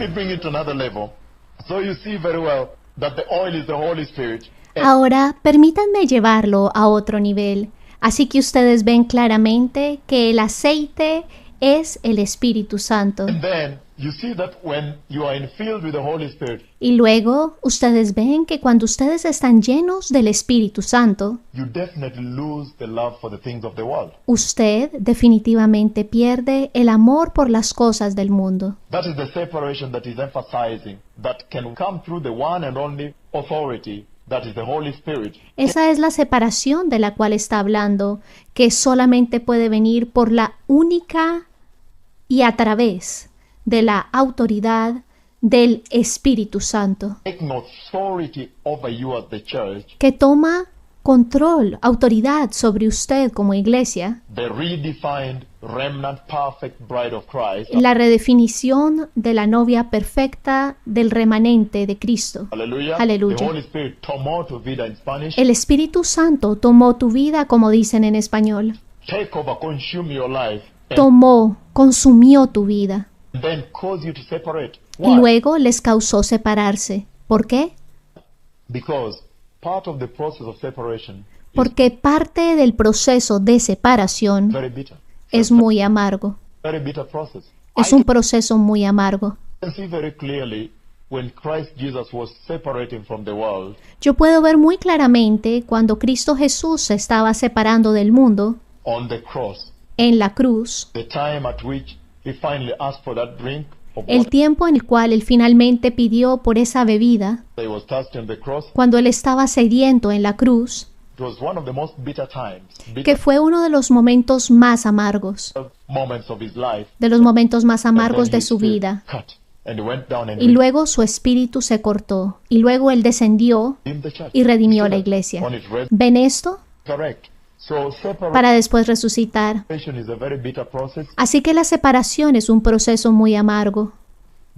me bring it to another level. So you see very well that the oil is the Holy Spirit. Ahora, permítanme llevarlo a otro nivel. Así que ustedes ven claramente que el aceite es el Espíritu Santo. And then you see that when you are filled with the Holy Spirit, Y luego, ustedes ven que cuando ustedes están llenos del Espíritu Santo, you definitely lose the love for the things of the world. usted definitivamente pierde el amor por las cosas del mundo. That is the separation that is emphasizing that can come through the one and only authority, that is the Holy Spirit. Esa es la separación de la cual está hablando, que solamente puede venir por la única y a través de la autoridad del Espíritu Santo, Taking authority over you as the church, que toma control, autoridad sobre usted como iglesia, the redefined remnant perfect bride of Christ. la redefinición de la novia perfecta del remanente de Cristo. Hallelujah. Aleluya. The Holy Spirit tomó tu vida in Spanish. El Espíritu Santo tomó tu vida, como dicen en español. Take over, consume your life, Tomó, consumió tu vida and then cause you to separate. y Why? luego les causó separarse. ¿Por qué? Because part of the process of separation is Porque parte del proceso de separación very bitter. es muy amargo. Very bitter process. Es I un proceso muy amargo. can see very clearly when Christ Jesus was separating from the world, Yo puedo ver muy claramente cuando Cristo Jesús se estaba separando del mundo on the cross, en la cruz, the time at which he finally asked for that drink of el water. tiempo en el cual él finalmente pidió por esa bebida, He was thirsty on the cross. cuando él estaba sediento en la cruz, It was one of the most bitter times, que bitter fue uno de los momentos más amargos, moments of his life. de los momentos más And then amargos de his su spirit vida. cut, and he went down and Y luego su espíritu se cortó, y luego él descendió redeemed the church. y redimió You see la that? iglesia. On its ¿Ven esto? correct. So separation Para después resucitar. is a very bitter process. Así que la separación es un proceso muy amargo.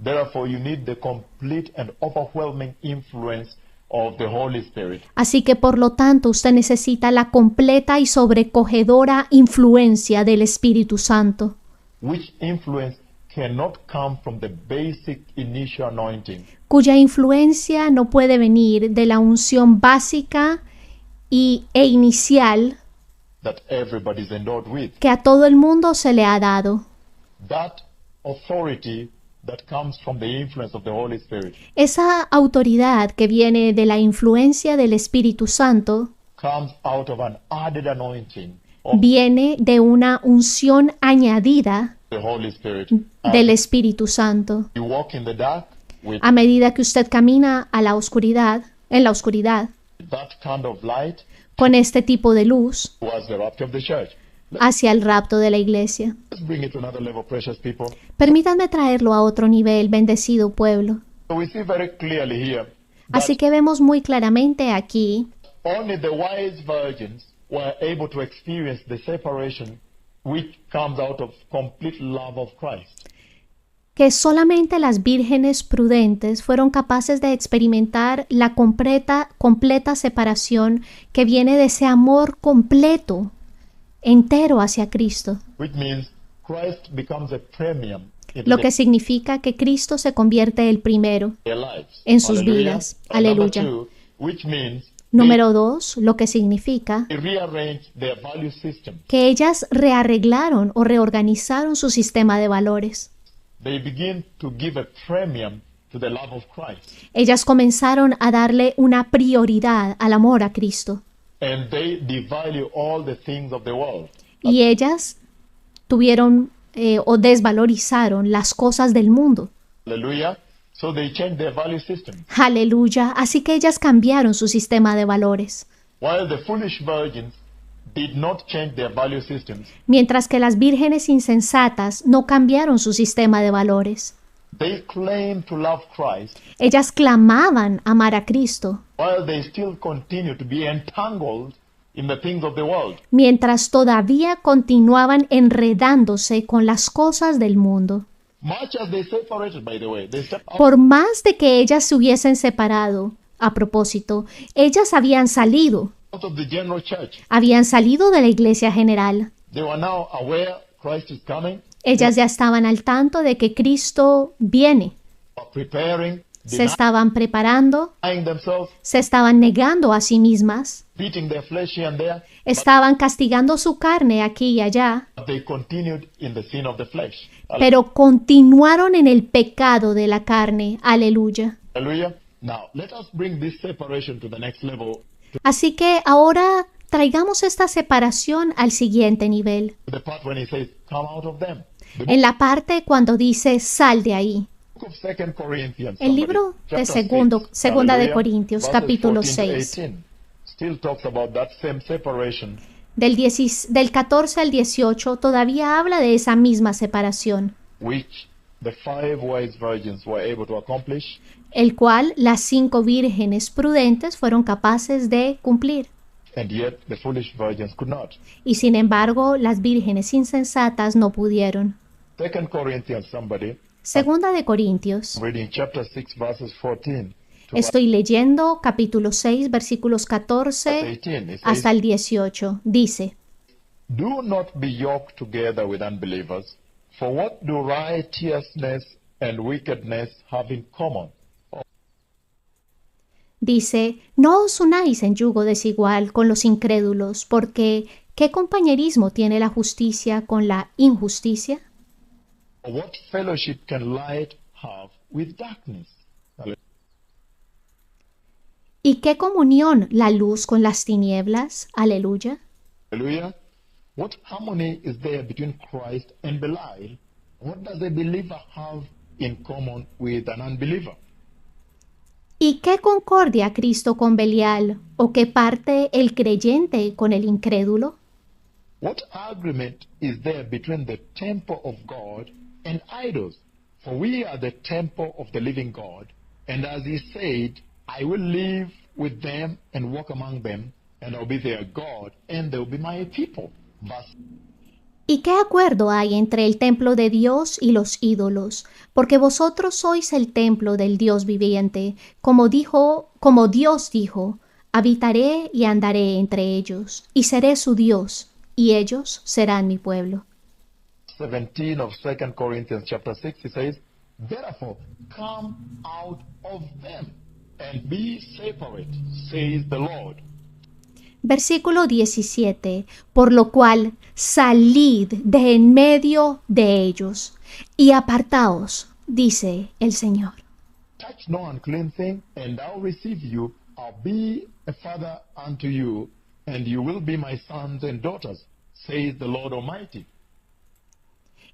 Therefore, you need the complete and overwhelming influence of the Holy Spirit. Así que por lo tanto usted necesita la completa y sobrecogedora influencia del Espíritu Santo, Which influence cannot come from the basic initial anointing. cuya influencia no puede venir de la unción básica e inicial That everybody is endowed with. que a todo el mundo se le ha dado. That authority that comes from the influence of the Holy Spirit Esa autoridad que viene de la influencia del Espíritu Santo comes out of an added anointing of viene de una unción añadida the Holy Spirit. del Espíritu Santo. You walk in the dark with A medida que usted camina a la oscuridad, en la oscuridad, that kind of light con este tipo de luz, was the rapture of the church. hacia el rapto de la iglesia. Let's bring it to another level, precious people. Permítanme traerlo a otro nivel, bendecido pueblo. So we see very clearly here that Así que vemos muy claramente aquí only the wise virgins were able to experience the separation which comes out of complete love of Christ. que solamente las vírgenes prudentes fueron capaces de experimentar la completa separación que viene de ese amor completo, entero hacia Cristo, Which means Christ becomes a premium in lo que significa que Cristo se convierte el primero their lives. en sus Hallelujah. vidas. And number Aleluya. 2, which means Número 2, lo que significa they rearrange their value system. que ellas rearreglaron o reorganizaron su sistema de valores. They begin to give a premium to the love of Christ. Ellas comenzaron a darle una prioridad al amor a Cristo. And they devalue all the things of the world. Y ellas tuvieron o desvalorizaron las cosas del mundo. Hallelujah. So they change their value system. Aleluya. Así que ellas cambiaron su sistema de valores. While the foolish virgins did not change their value systems, Mientras que las vírgenes insensatas no cambiaron su sistema de valores. they claim to love Christ Ellas clamaban amar a Cristo, while they still continue to be entangled in the things of the world. mientras todavía continuaban enredándose con las cosas del mundo. Much as they separated, by the way, they stepped out Por más de que ellas se hubiesen separado, a propósito, ellas habían salido of the general church. de la iglesia general. They were now aware Christ is coming. Ellas ya estaban al tanto de que Cristo viene. preparing, se estaban preparando, denying themselves, se estaban negando a sí mismas, beating their flesh here and there, estaban castigando su carne aquí y allá, but they continued in the sin of the flesh. pero continuaron en el pecado de la carne. Aleluya. Hallelujah. Now, let us bring this separation to the next level, Así que ahora traigamos esta separación al siguiente nivel. to the part when he says, come out of them. The En la parte cuando dice, sal de ahí. book of 2 Corinthians, El libro de Segunda de Corintios, capítulo 6. Still talks about that same separation, Del 14 al 18 todavía habla de esa misma separación, which the 5 wise virgins were able to accomplish, el cual las 5 vírgenes prudentes fueron capaces de cumplir. and yet the foolish virgins could not. Y sin embargo, las vírgenes insensatas no pudieron. 2 Corinthians, somebody, Segunda de Corintios. reading chapter 6, verses 14 to Estoy leyendo capítulo 6, versículos 14 18. It says, hasta el 18. Dice, do not be yoked together with unbelievers, for what do righteousness and wickedness have in common? dice, no os unáis en yugo desigual con los incrédulos, porque ¿qué compañerismo tiene la justicia con la injusticia? Or what fellowship can light have with darkness? ¿Y qué comunión la luz con las tinieblas? Aleluya. Hallelujah. What harmony is there between Christ and Belial? What does a believer have in common with an unbeliever? ¿Y qué concordia Cristo con Belial? ¿O qué parte el creyente con el incrédulo? What agreement is there between the temple of God and idols? For we are the temple of the living God. And as he said, I will live with them and walk among them, and I'll be their God, and they'll be my people. Verse ¿Y qué acuerdo hay entre el templo de Dios y los ídolos? Porque vosotros sois el templo del Dios viviente, como Dios dijo, habitaré y andaré entre ellos, y seré su Dios, y ellos serán mi pueblo. 17 of 2 Corinthians chapter 6, he says, therefore come out of them and be separate, says the Lord. Versículo 17, por lo cual salid de en medio de ellos y apartaos, dice el Señor. Touch no unclean thing, and I'll receive you. I'll be a father unto you, and you will be my sons and daughters, says the Lord Almighty.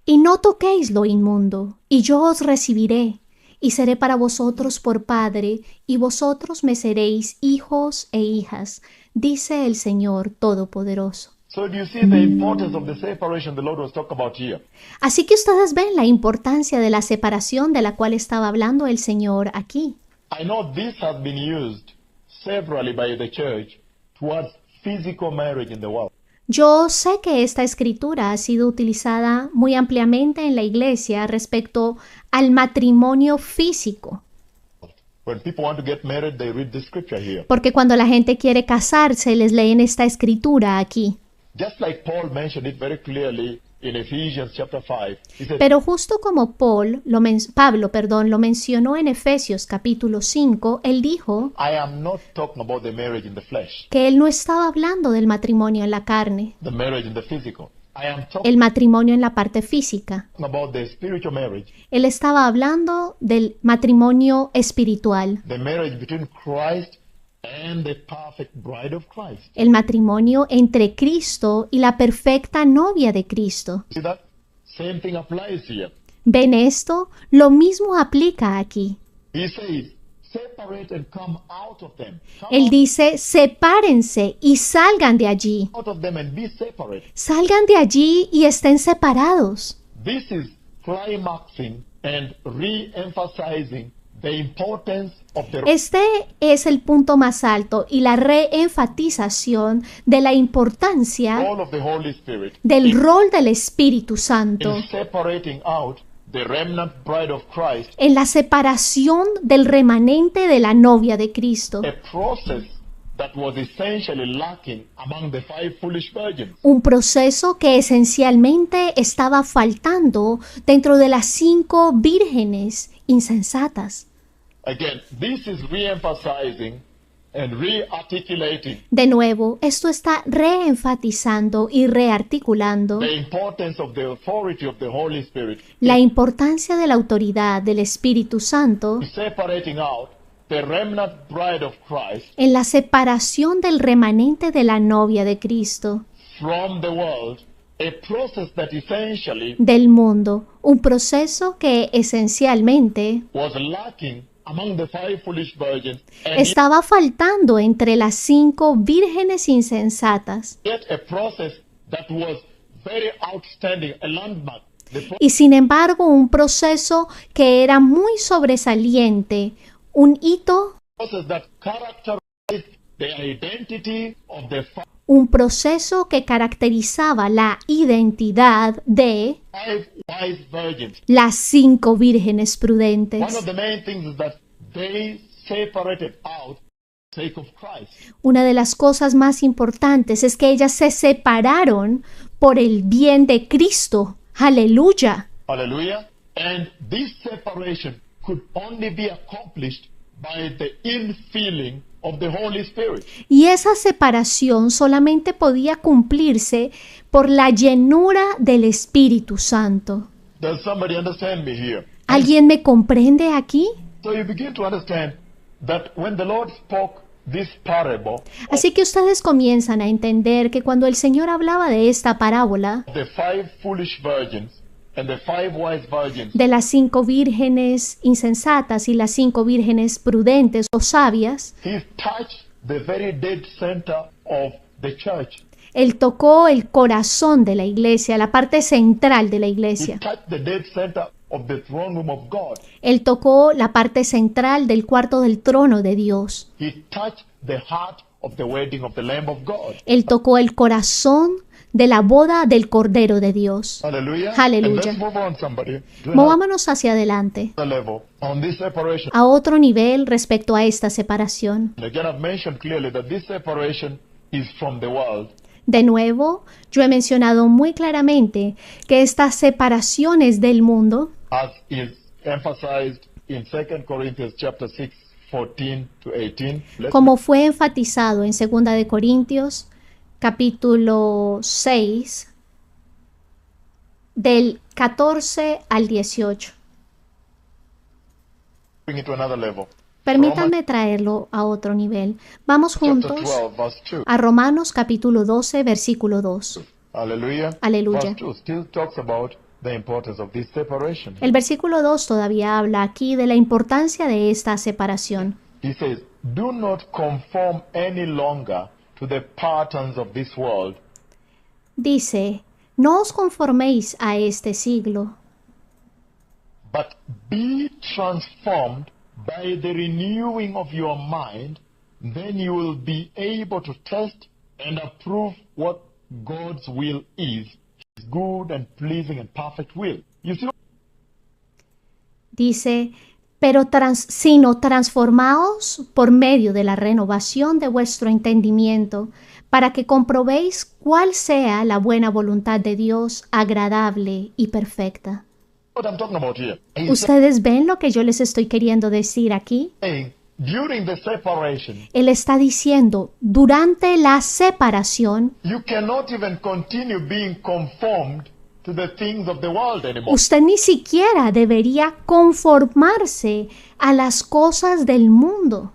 Y no toquéis lo inmundo, y yo os recibiré, y seré para vosotros por padre, y vosotros me seréis hijos e hijas, dice el Señor Todopoderoso. So do you see the importance of the separation the Lord was talking about here? Así que ustedes ven la importancia de la separación de la cual estaba hablando el Señor aquí. I know this has been used severally by the church towards physical marriage in the world. Yo sé que esta escritura ha sido utilizada muy ampliamente en la iglesia respecto al matrimonio físico, When people want to get married, they read the scripture here. porque cuando la gente quiere casarse les leen esta escritura aquí. Just like Paul mentioned it very clearly in Ephesians chapter 5. He said, Pero justo como Pablo lo mencionó en Efesios capítulo 5, él dijo I am not talking about the marriage in the flesh, que él no estaba hablando del matrimonio en la carne, the marriage in the physical. I am talking el matrimonio en la parte física. about the spiritual marriage, Él estaba hablando del matrimonio espiritual, the marriage between Christ and the perfect bride of Christ. el matrimonio entre Cristo y la perfecta novia de Cristo. See that? Same thing applies here. ¿Ven esto? Lo mismo aplica aquí. He says, separate and come out of them. Come Él dice, sepárense y salgan de allí. out of them and be separate. Salgan de allí y estén separados. This is climaxing and re-emphasizing the importance of the Este es el punto más alto y la reenfatización de la importancia role of the Holy Spirit del rol del Espíritu Santo in separating out the remnant bride of Christ, en la separación del remanente de la novia de Cristo. a process that was essentially lacking among the 5 foolish virgins. Un proceso que esencialmente estaba faltando dentro de las 5 vírgenes insensatas. Again, this is re-emphasizing and re-articulating De nuevo, esto está reenfatizando y rearticulando the importance of the authority of the Holy Spirit la importancia de la autoridad del Espíritu Santo in separating out the remnant bride of Christ en la separación del remanente de la novia de Cristo from the world, a process that essentially del mundo, un proceso que esencialmente was lacking among the five foolish virgins, and estaba faltando entre las 5 vírgenes insensatas, yet a process that was very outstanding, a landmark. The y sin embargo un proceso que era muy sobresaliente, un hito, process that characterized the identity of the un proceso que caracterizaba la identidad de five wise virgins. las 5 vírgenes One prudentes. of the main things is that they separated out for the sake of Christ. Una de las cosas más importantes es que ellas se separaron por el bien de Cristo. Aleluya. Hallelujah. And this separation could only be accomplished by the infilling of the Holy Spirit. Y esa separación solamente podía cumplirse por la llenura del Espíritu Santo. Does somebody understand me here? ¿Alguien me comprende aquí? So you begin to understand that when the Lord spoke this parable Así que ustedes comienzan a entender que cuando el Señor hablaba de esta parábola of the five foolish virgins and the five wise virgins, de las 5 vírgenes insensatas y las 5 vírgenes prudentes o sabias, he touched the very dead center of the church. Él tocó el corazón de la iglesia, la parte central de la He iglesia. touched the dead center of the throne room of God. Él tocó la parte central del cuarto del trono de Dios. He touched the heart of the wedding of the Lamb of God. Él tocó el corazón de la boda del Cordero de Dios. Hallelujah. Hallelujah. And let's move on, somebody, to Movámonos hacia adelante, another level on this separation. a otro nivel respecto a esta separación. And again, I've mentioned clearly that this separation is from the world. De nuevo, yo he mencionado muy claramente que esta separación es del mundo, As is emphasized in 2 Corinthians chapter 6, 14 to 18. como fue enfatizado en 2 de Corintios, capítulo 6, del 14 al 18. Bring it to another level. Permítanme traerlo a otro nivel. Vamos Chapter juntos 12, verse 2. a Romanos capítulo 12, versículo 2. Hallelujah. Aleluya. Verse 2 still talks about the importance of this separation. El versículo 2 todavía habla aquí de la importancia de esta separación. He says, "Do not conform any longer to the patterns of this world, Dice, no os conforméis a este siglo, but be transformed by the renewing of your mind. Then you will be able to test and approve what God's will is, His good and pleasing and perfect will." You see, dice, sino transformaos por medio de la renovación de vuestro entendimiento, para que comprobéis cuál sea la buena voluntad de Dios, agradable y perfecta. what I'm talking about here. He's ¿Ustedes ven lo que yo les estoy queriendo decir aquí? saying, during the separation, Él está diciendo, durante la separación, you cannot even continue being conformed to the things of the world anymore. usted ni siquiera debería conformarse a las cosas del mundo,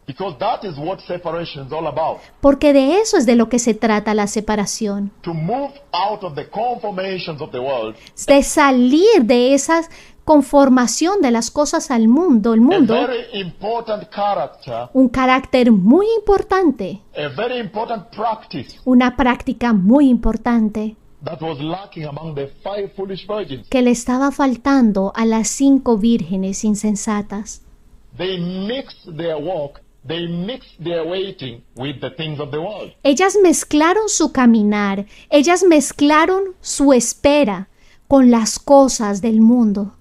Because that is what separation is all about. porque de eso es de lo que se trata la separación, To move out of the conformations of the world, de salir de esa conformación de las cosas al mundo, el a mundo, very important character, un carácter muy importante, a very important practice una práctica muy importante that was lacking among the five foolish virgins. que le estaba faltando a las 5 vírgenes insensatas. They mixed their walk, they mixed their waiting with the things of the world. Ellas mezclaron su caminar, ellas mezclaron su espera con las cosas del mundo.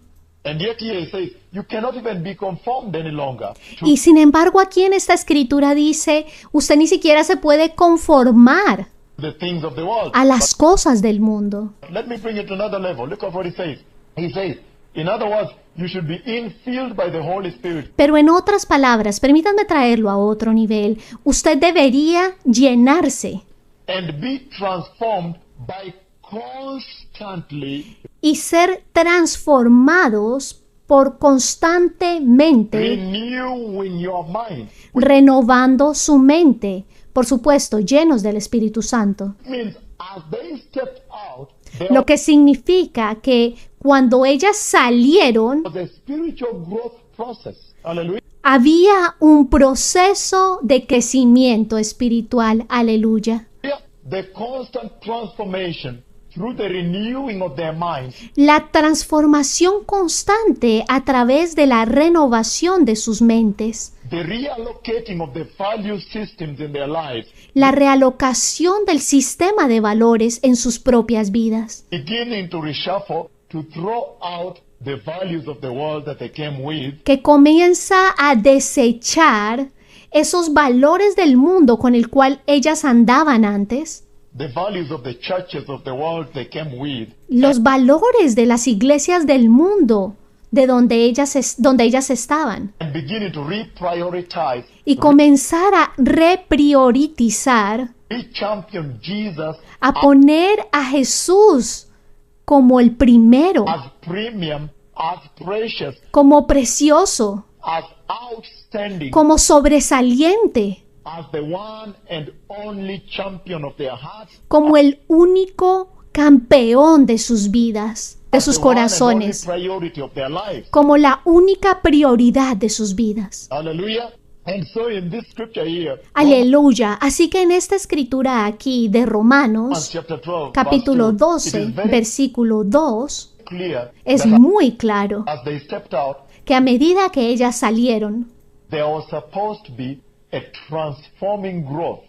And yet here it says, you cannot even be conformed any longer to Y sin embargo aquí en esta escritura dice, usted ni siquiera se puede conformar the things of the world. a las cosas del mundo. Let me bring it to another level. Look at what he says. He says, In other words, you should be infilled by the Holy Spirit. Pero en otras palabras, permítanme traerlo a otro nivel. Usted debería llenarse And be transformed by constantly y ser transformados por constantemente renewing your mind. renovando su mente, por supuesto, llenos del Espíritu Santo. It means as they stepped out, there Lo que significa que cuando ellas salieron, was a spiritual growth process. Hallelujah. había un proceso de crecimiento espiritual. Aleluya. The constant transformation through the renewing of their minds La transformación constante a través de la renovación de sus mentes, the reallocating of the value systems in their lives, la realocación del sistema de valores en sus propias vidas, beginning to reshuffle to throw out the values of the world that they came with, que comienza a desechar esos valores del mundo con el cual ellas andaban antes, the values of the churches of the world they came with, los valores de las iglesias del mundo de donde ellas estaban, and beginning to reprioritize, y comenzar a repriorizar, rechampion Jesus a poner a Jesús como el primero, as premium, as precious, como precioso, as outstanding, como sobresaliente, as the one and only champion of their hearts, como el único campeón de sus vidas, de sus the one and only corazones, priority of their lives. como la única prioridad de sus vidas. Hallelujah. And so in this scripture here, Aleluya. Así que en esta escritura aquí de Romans Romanos, chapter 12, capítulo verse 2, it 12, is very versículo 2, clear es that muy claro as they stepped out, que a medida que ellas salieron, there was supposed to be a transforming growth,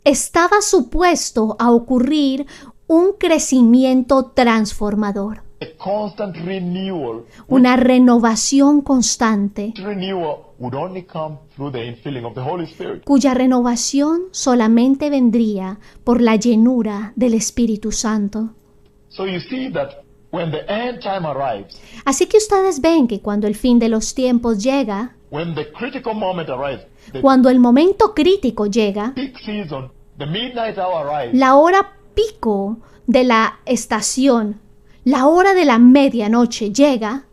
estaba supuesto a ocurrir un crecimiento transformador, a constant renewal. una renovación constante, Renewal would only come through the infilling of the Holy Spirit. cuya renovación solamente vendría por la llenura del Espíritu Santo. So you see that when the end time arrives, Así que ustedes ven que cuando el fin de los tiempos llega, when the critical moment arrives, the cuando el momento crítico llega, peak season, the midnight hour arrives, la hora pico de la estación, la hora de la medianoche llega,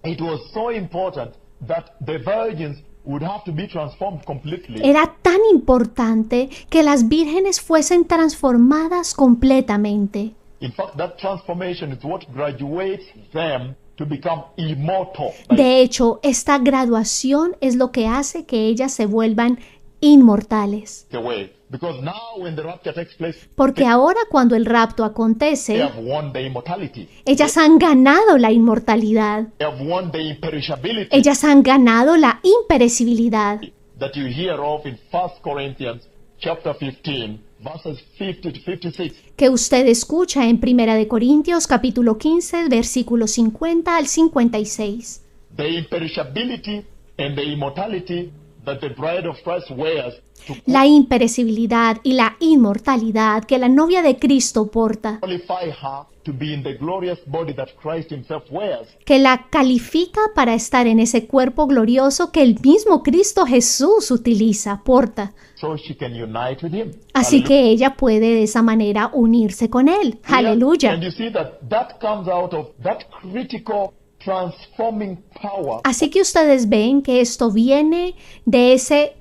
it was so important that the virgins would have to be transformed completely. era tan importante que las vírgenes fuesen transformadas completamente. In fact, that transformation is what graduates them to become immortal. De hecho, esta graduación es lo que hace que ellas se vuelvan inmortales. The way. Because now when the rapture takes place, Porque ahora cuando el rapto they acontece, have won the immortality. ellas han ganado la inmortalidad. They have won the imperishability Ellas han ganado la imperecibilidad that you hear of in 1 Corinthians chapter 15, verses 50 to 56. que usted escucha en Primera de Corintios capítulo 15, versículos 50 al 56. The imperishability and the immortality that the bride of Christ wears to La imperecibilidad y la inmortalidad que la novia de Cristo porta, qualify her to be in the glorious body that Christ himself wears. que la califica para estar en ese cuerpo glorioso que el mismo Cristo Jesús utiliza, porta. So she can unite with him. Así que ella puede de esa manera unirse con Él. Aleluya. And you see that comes out of that critical transforming power Así que ustedes ven que esto viene de ese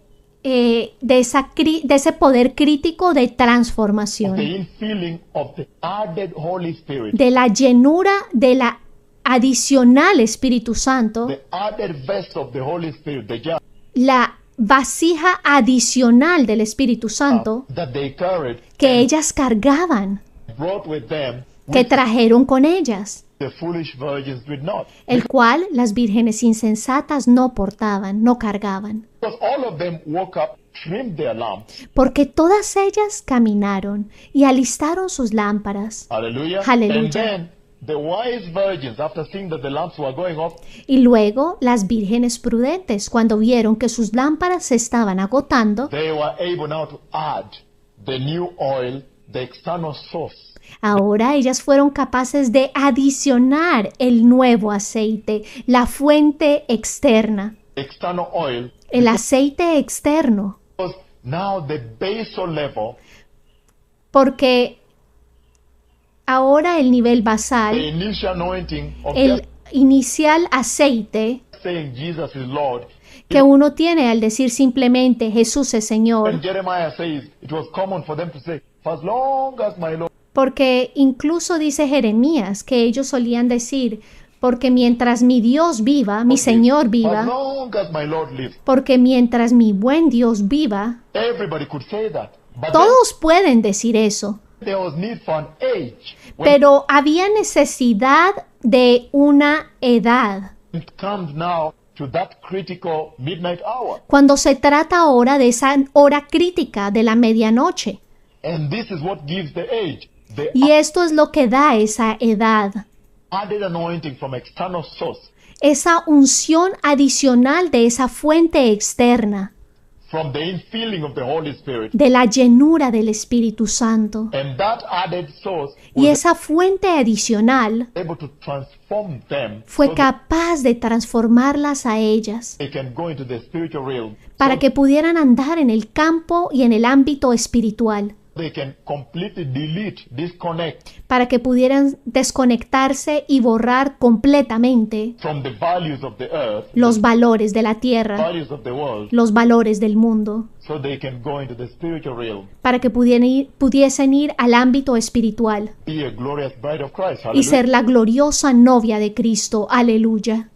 poder crítico de the transformación, infilling of the added Holy Spirit, de la llenura de la adicional Espíritu Santo, the added vessel of the Holy Spirit, the jar la vasija adicional del Espíritu Santo that they carried, que ellas cargaban, brought with them, que trajeron con ellas, the foolish virgins did not. el cual las vírgenes insensatas no portaban, no cargaban, Because all of them woke up, trimmed their lamps. porque todas ellas caminaron y alistaron sus lámparas. Hallelujah. Hallelujah. And then the wise virgins, after seeing that the lamps were going off, Y luego las vírgenes prudentes, cuando vieron que sus lámparas se estaban agotando, they were able now to add the new oil, the external source. Ahora ellas fueron capaces de adicionar el nuevo aceite, la fuente externa, external oil, el aceite externo, because now the basal level, porque ahora el nivel the basal, initial anointing of el just inicial aceite saying Jesus is Lord. que uno tiene al decir simplemente Jesús es Señor, When Jeremiah says it was common for them to say, for as long as my Lord, porque incluso dice Jeremías que ellos solían decir, porque mientras mi Dios viva, mi Señor for as viva, long as my Lord lives, porque mientras mi buen Dios viva, everybody could say that. But todos pueden decir eso, then there was need for an age. When pero había necesidad de una edad. it comes now to that critical midnight hour. Cuando se trata ahora de esa hora crítica de la medianoche. And this is what gives the age. The Y esto es lo que da esa edad, added anointing from external source, esa unción adicional de esa fuente externa, from the infilling of the Holy Spirit. de la llenura del Espíritu Santo. And that added source Y was esa fuente adicional able to transform them fue so that capaz de transformarlas a ellas they can go into the spiritual realm. para So que pudieran andar en el campo y en el ámbito espiritual, they can completely delete, disconnect para que pudieran desconectarse y borrar completamente from the values of the earth, los valores de la tierra, values of the world, los valores del mundo, so they can go into the spiritual realm, para que pudiesen ir al ámbito espiritual be a glorious bride of Christ. y ser Hallelujah. la gloriosa novia de Cristo. Aleluya.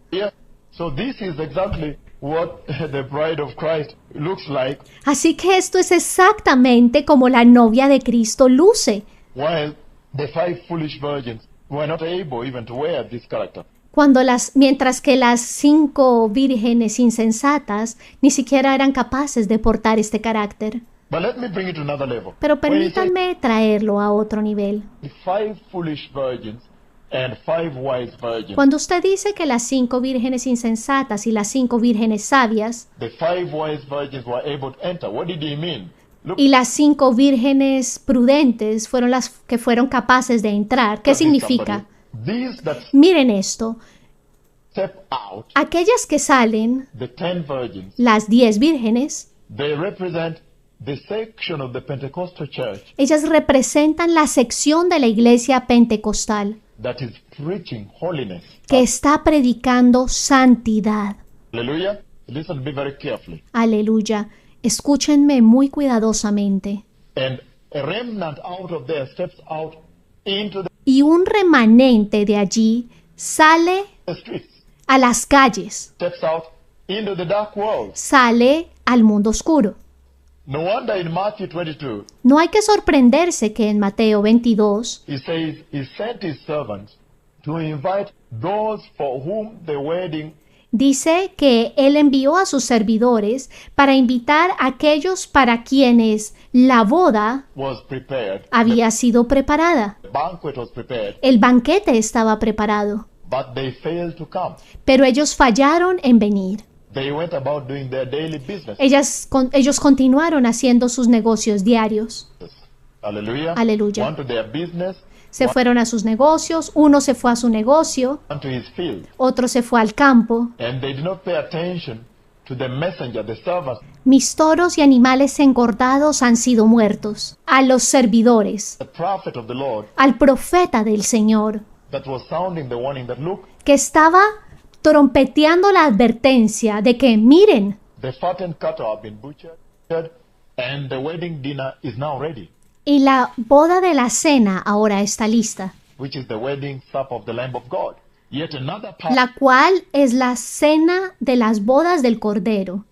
So this is exactly what the bride of Christ looks like, Así que esto es exactamente como la novia de Cristo luce, while the 5 foolish virgins were not able even to wear this character. mientras que las 5 vírgenes insensatas ni siquiera eran capaces de portar este carácter. But let me bring it to another level. Pero When he says permítanme traerlo a otro nivel. the 5 foolish virgins and 5 wise virgins, Cuando usted dice que las 5 vírgenes insensatas y las 5 vírgenes sabias the 5 wise virgins were able to enter. What did he mean? Look, y las 5 vírgenes prudentes fueron las que fueron capaces de entrar, ¿qué at this, significa? somebody. These that Miren esto, step out, aquellas que salen, the 10 virgins, las 10 vírgenes, they represent the section of the Pentecostal church ellas representan la sección de la iglesia pentecostal that is preaching holiness. que está predicando santidad. Hallelujah. Listen to me very carefully. Aleluya. Escúchenme muy cuidadosamente. And a remnant out of there steps out into Y un remanente de allí sale the streets, a las calles, steps out into the dark world. sale al mundo oscuro. No wonder in Matthew 22, No hay que sorprenderse que en Mateo 22 he says he sent his servants to invite those for whom the wedding dice que él envió a sus servidores para invitar a aquellos para quienes la boda was prepared, había sido preparada. the banquet was prepared, El banquete estaba preparado, but they failed to come. pero ellos fallaron en venir. They went about doing their daily business. Ellos continuaron haciendo sus negocios diarios. Hallelujah. Aleluya. One to their business, Se fueron a sus negocios, uno se fue a su negocio, one to his field. otro se fue al campo. And they did not pay attention to the messenger, the servants, Mis toros y animales engordados han sido muertos. A los servidores, the prophet of the Lord al profeta del Señor, that was sounding the warning that look, que estaba trompeteando la advertencia de que, miren, the fattened cattle have been butchered and the wedding dinner is now ready, y la boda de la cena ahora está lista, which is the wedding supper of the Lamb of God. Yet another part la cual es la cena de las bodas del Cordero.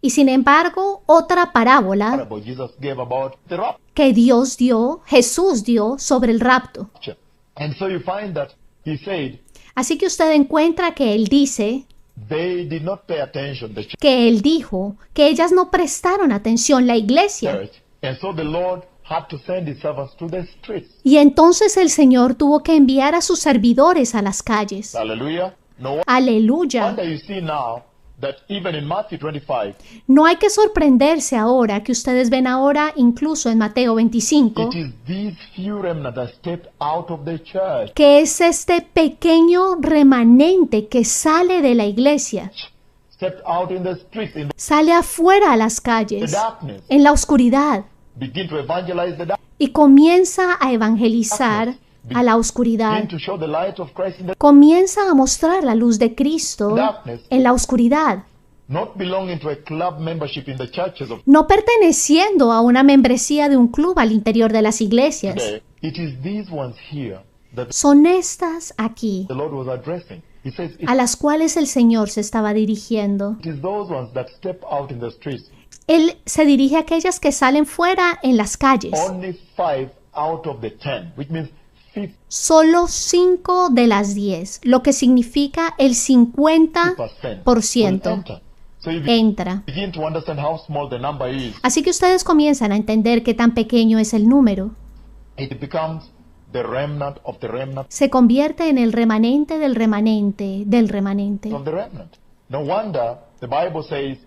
Y sin embargo, otra parábola parable Jesus gave about the que Dios dio, Jesús dio sobre el rapto. rapture. And so you find that he said Así que usted encuentra que él dice, they did not pay attention, the que él dijo que ellas no prestaron atención, la iglesia. church. And so the Lord had to send his servants to the streets. Y entonces el Señor tuvo que enviar a sus servidores a las calles. Hallelujah. No Aleluya. wonder you see now that even in Matthew 25, No hay que sorprenderse ahora que ustedes ven ahora incluso en Mateo 25 it is these few remnants that stepped out of the church, que es este pequeño remanente que sale de la iglesia, stepped out in the streets, in sale afuera a las the calles, darkness, en la oscuridad, begin to evangelize the darkness, y comienza a evangelizar a la oscuridad. begin to show the light of Christ in the Comienza a mostrar la luz de Cristo en la oscuridad, not belonging to a club membership in the churches of no perteneciendo a una membresía de un club al interior de las iglesias. today. It is these ones here that Son estas aquí the Lord was addressing. He says it a las cuales el Señor se estaba dirigiendo. is those ones that step out in the streets. Él se dirige a aquellas que salen fuera en las calles. Only 5 out of the 10, which means 50% Solo 5 de las 10, lo que significa el 50% will enter. So you entra. begin to understand how small the number is. Así que ustedes comienzan a entender qué tan pequeño es el número. It becomes the remnant of the remnant Se convierte en el remanente del remanente del remanente. of the remnant. No wonder the Bible says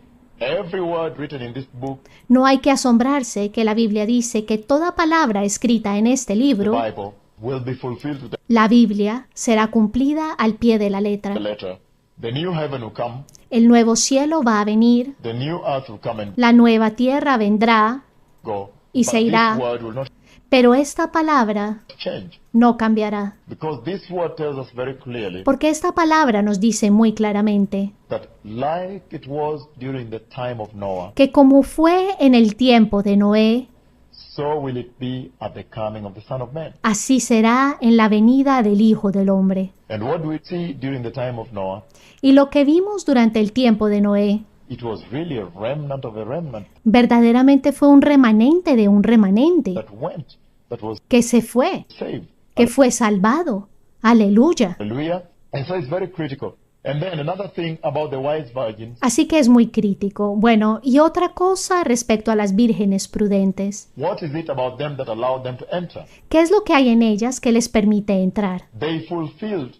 every word written in this book, No hay que asombrarse que la Biblia dice que toda palabra escrita en este the libro, Bible, will be fulfilled to la Biblia, será cumplida al pie de la letra. the letter. The new heaven will come, El nuevo cielo va a venir, the new earth will come and la nueva tierra vendrá, go. Y But se irá. this word will not pero esta palabra change, no cambiará. because this word tells us very clearly Porque esta palabra nos dice muy claramente that like it was during the time of Noah, que como fue en el tiempo de Noé, so will it be at the coming of the Son of Man. así será en la venida del Hijo del Hombre. And what do we see during the time of Noah? Y lo que vimos durante el tiempo de Noé It was really a remnant of a remnant verdaderamente fue un remanente de un remanente that went, that was que se fue, saved. que fue salvado. Aleluya. Hallelujah. And so it's very critical. And then another thing about the wise virgins, Así que es muy crítico. Bueno, y otra cosa respecto a las vírgenes prudentes. what is it about them that allowed them to enter? ¿Qué es lo que hay en ellas que les permite entrar? They fulfilled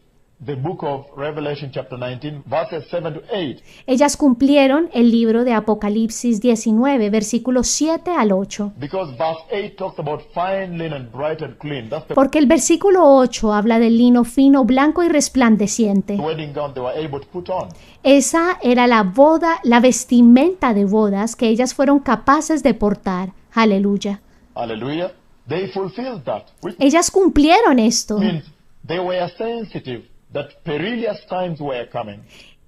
the book of Revelation chapter 19, verses 7 to 8. Ellas cumplieron el libro de Apocalipsis 19, versículos 7 al 8. Because verse 8 talks about fine linen, bright and clean. That's the Porque el versículo 8 habla del lino fino, blanco y resplandeciente. wedding gown they were able to put on. Esa era la boda, la vestimenta de bodas que ellas fueron capaces de portar. Aleluya. Hallelujah. They fulfilled that, which Ellas cumplieron esto. means they were sensitive that perilous times were coming.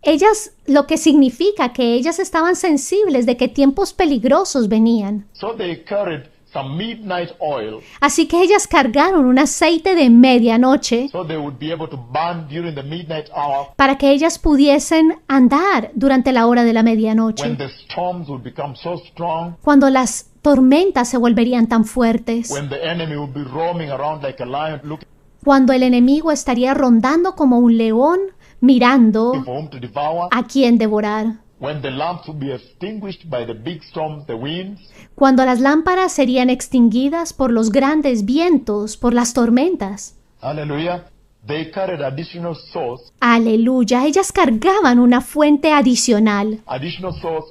Ellas, lo que significa que ellas estaban sensibles de que tiempos peligrosos venían. So they carried some midnight oil Así que ellas cargaron un aceite de medianoche so they would be able to burn during the midnight hour para que ellas pudiesen andar durante la hora de la when medianoche, the storms would become so strong, cuando las tormentas se volverían tan fuertes, when the enemy would be roaming around like a lion looking cuando el enemigo estaría rondando como un león, mirando for whom to devour, a quien devorar, when the lamps would be extinguished by the big storms, the winds, cuando las lámparas serían extinguidas por los grandes vientos, por las tormentas. hallelujah, they carried additional source, Aleluya, ellas cargaban una fuente adicional,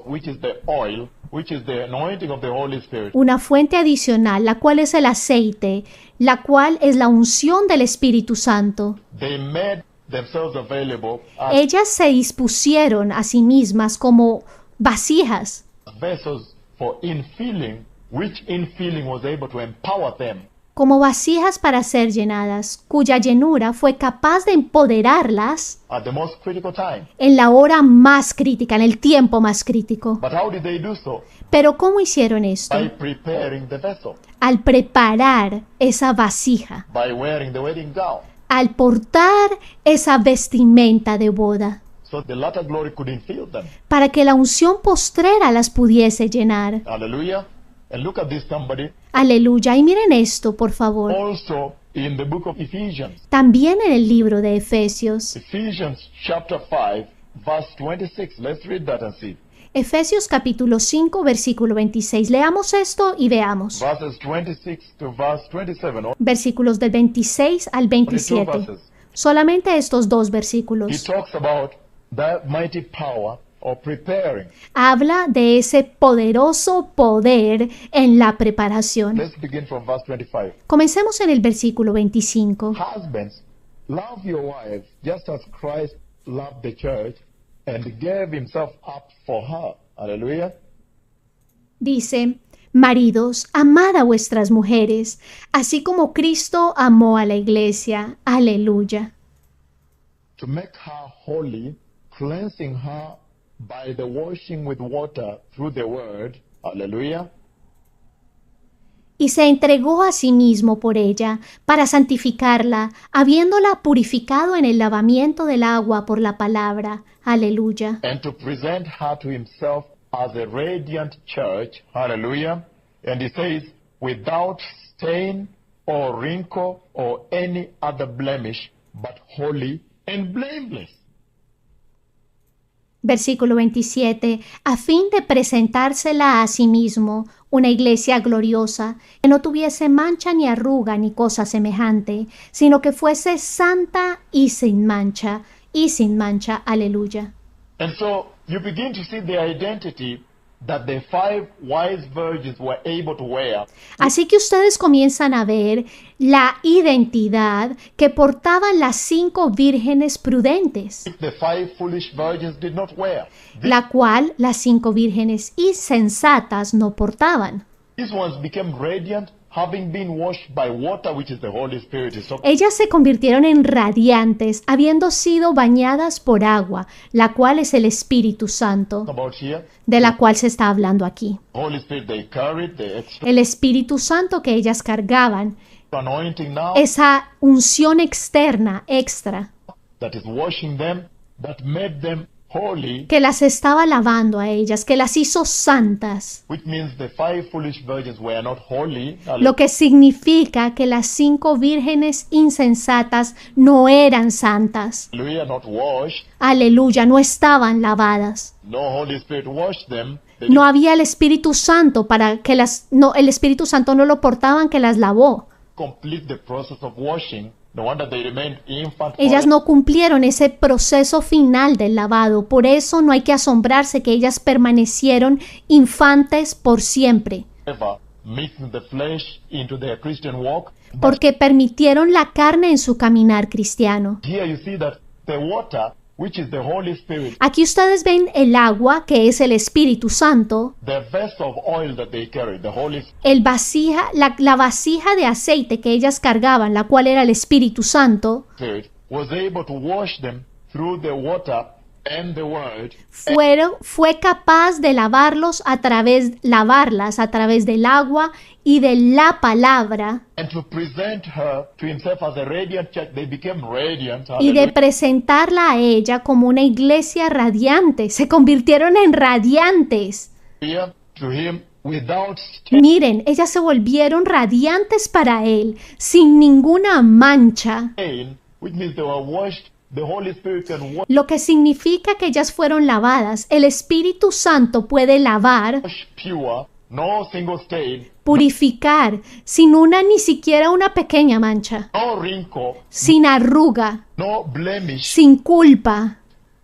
which is the oil, which is the anointing of the Holy Spirit. una fuente adicional, la cual es el aceite, la cual es la unción del Espíritu Santo. They made themselves available as Ellas se dispusieron a sí mismas como vasijas, vessels for infilling, which infilling was able to empower them. como vasijas para ser llenadas, cuya llenura fue capaz de empoderarlas At the most critical time. en la hora más crítica, en el tiempo más crítico. But how did they do so? Pero ¿cómo hicieron esto? By preparing the vessel, Al preparar esa vasija, by wearing the wedding gown, al portar esa vestimenta de boda, so the latter glory could infill them. para que la unción postrera las pudiese llenar. Hallelujah. And look at this, somebody. Aleluya. Y miren esto, por favor. Also in the book of Ephesians, También en el libro de Efesios. Ephesians chapter 5, verse 26. Let's read that and see. Efesios capítulo 5, versículo 26. Leamos esto y veamos. Verses 26 to verse 27. Or Versículos del 26 al 22 27. verses. Solamente estos dos He versículos. talks about the mighty power or preparing. Habla de ese poderoso poder en la preparación. Let's begin from verse 25. Comencemos en el versículo 25. Husbands, love your wives just as Christ loved the church and gave himself up for her. Hallelujah. Dice, maridos, amad a vuestras mujeres, así como Cristo amó a la iglesia. Aleluya. To make her holy, cleansing her by the washing with water through the word. Hallelujah. Y se entregó a sí mismo por ella, para santificarla, habiéndola purificado en el lavamiento del agua por la palabra. Aleluya. And to present her to himself as a radiant church. Hallelujah. And he says, without stain or wrinkle or any other blemish, but holy and blameless. Versículo 27, a fin de presentársela a sí mismo, una iglesia gloriosa, que no tuviese mancha ni arruga ni cosa semejante, sino que fuese santa y sin mancha, aleluya. And so you begin to see the identity that the 5 wise virgins were able to wear. Así que ustedes comienzan a ver la identidad que portaban las 5 vírgenes prudentes, The 5 foolish virgins did not wear. la cual las 5 vírgenes insensatas no portaban. These ones became radiant, having been washed by water, which is the Holy Spirit. So Ellas se convirtieron en radiantes, habiendo sido bañadas por agua, la cual es el Espíritu Santo, about here, de la cual se está hablando aquí. Holy Spirit they carried, the extra El Espíritu Santo que ellas cargaban, anointing now esa unción externa, extra, that is washing them, that made them holy, que las estaba lavando a ellas, que las hizo santas, which means the 5 foolish virgins were not holy. lo que significa que las 5 vírgenes insensatas no eran santas. Hallelujah, not washed. Aleluya, no estaban lavadas. No Holy Spirit washed them. They No había el Espíritu Santo para que el Espíritu Santo no lo portaban que las lavó. didn't complete the process of washing. No wonder they remained infant Ellas no cumplieron ese proceso final del lavado, por eso no hay que asombrarse que ellas permanecieron infantes por siempre, forever, mixing the flesh into their Christian walk. porque permitieron la carne en su caminar cristiano. Here you see that the water, which is the Holy Spirit, Aquí ustedes ven el agua, que es el Espíritu Santo, the vessel of oil that they carried, the Holy la vasija de aceite que ellas cargaban, la cual era el Espíritu Santo, Spirit, was able to wash them through the water and the word, fue capaz de lavarlas a través del agua y de la palabra, and to present her to himself as a radiant church. They became radiant. y de Hallelujah. presentarla a ella como una iglesia radiante. Se convirtieron en radiantes. To him without stain. Miren, ellas se volvieron radiantes para él, sin ninguna mancha, Which means they were washed. The Holy Spirit can lo que significa que ellas fueron lavadas. El Espíritu Santo puede lavar, wash pure, no single stain, purificar, sin ni siquiera una pequeña mancha, no wrinkle, sin arruga, no blemish, sin culpa,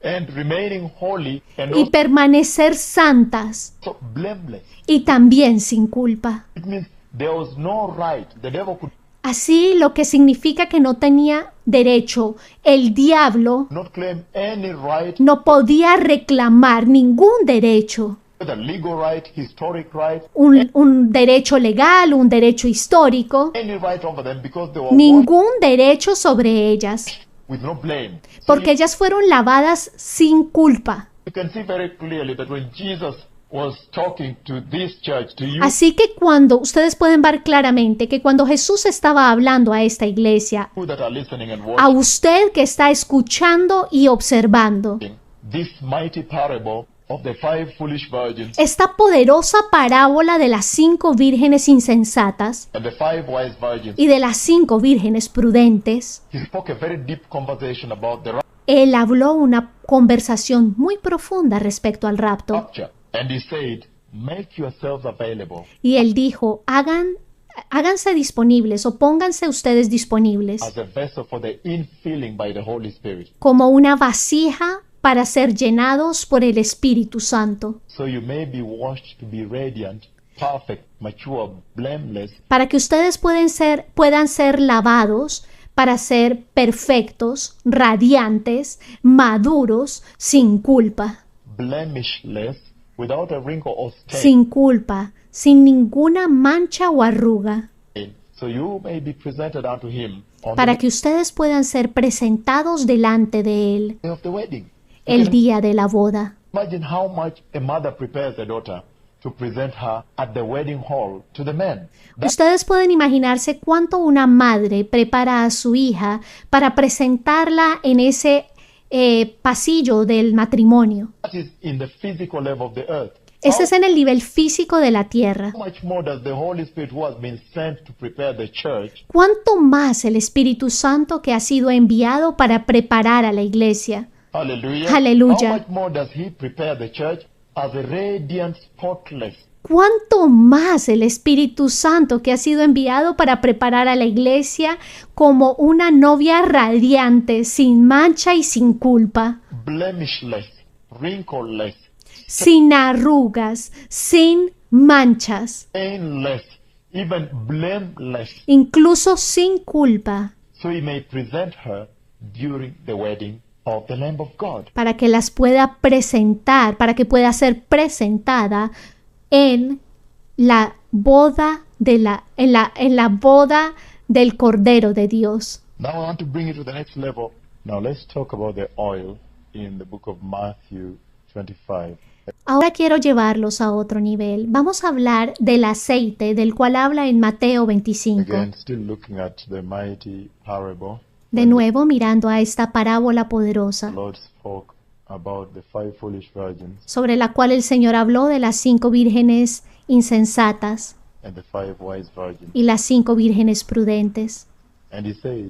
and remaining holy and y permanecer santas, also blameless. y también sin culpa. It means there was no right. The devil could Así, lo que significa que no tenía derecho. El diablo not claim any right, no podía reclamar ningún derecho, whether legal right, historic right, un derecho legal, un derecho histórico, any right over them, because they were washed ningún derecho sobre ellas, with no blame. porque ellas fueron lavadas sin culpa. You can see very clearly that when Jesus was talking to this church, to you, Así que cuando ustedes pueden ver claramente que cuando Jesús estaba hablando a esta iglesia, who that are listening and a watching, usted que está escuchando y observando, this mighty parable of the 5 foolish virgins esta poderosa parábola de las 5 vírgenes insensatas and the 5 wise virgins, y de las 5 vírgenes prudentes, he spoke a very deep conversation about the él habló una conversación muy profunda respecto al rapto, rapture. And he said, make yourselves available y él dijo, háganse disponibles o pónganse ustedes disponibles as a vessel for the infilling by the Holy Spirit. como una vasija para ser llenados por el Espíritu Santo, so you may be washed to be radiant, perfect, mature, blameless, para que ustedes puedan ser lavados para ser perfectos, radiantes, maduros, sin culpa, blemishless, without a wrinkle or stain. sin culpa, sin ninguna mancha o arruga, So you may be presented unto him on para the que ustedes puedan ser presentados delante de Él day of the wedding. el día de la boda. Imagine how much a mother prepares a daughter to present her at the wedding hall to the men. Ustedes pueden imaginarse cuánto una madre prepara a su hija para presentarla en ese pasillo del matrimonio. That is in the physical level of the earth. Este es en el nivel físico de la tierra. How much more does the Holy Spirit who has been sent to prepare the church ¿Cuánto más el Espíritu Santo que ha sido enviado para preparar a la iglesia? Hallelujah. Hallelujah. How much more does he prepare the church as a radiant, spotless, ¿Cuánto más el Espíritu Santo que ha sido enviado para preparar a la iglesia como una novia radiante, sin mancha y sin culpa, blemishless, wrinkleless, sin arrugas, sin manchas, stainless, even blameless, incluso sin culpa, so he may present her during the wedding of the Lamb of God? para que las pueda presentar, para que pueda ser presentada en la boda en la boda del Cordero de Dios. Now I want to bring it to the next level. Now let's talk about the oil in the book of Matthew 25. Ahora quiero llevarlos a otro nivel. Vamos a hablar del aceite del cual habla en Mateo 25. Again, still looking at the mighty parable. De nuevo mirando a esta parábola The poderosa Lord spoke about the 5 foolish virgins sobre la cual el Señor habló de las 5 vírgenes insensatas and the 5 wise virgins. y las 5 vírgenes prudentes. And he said,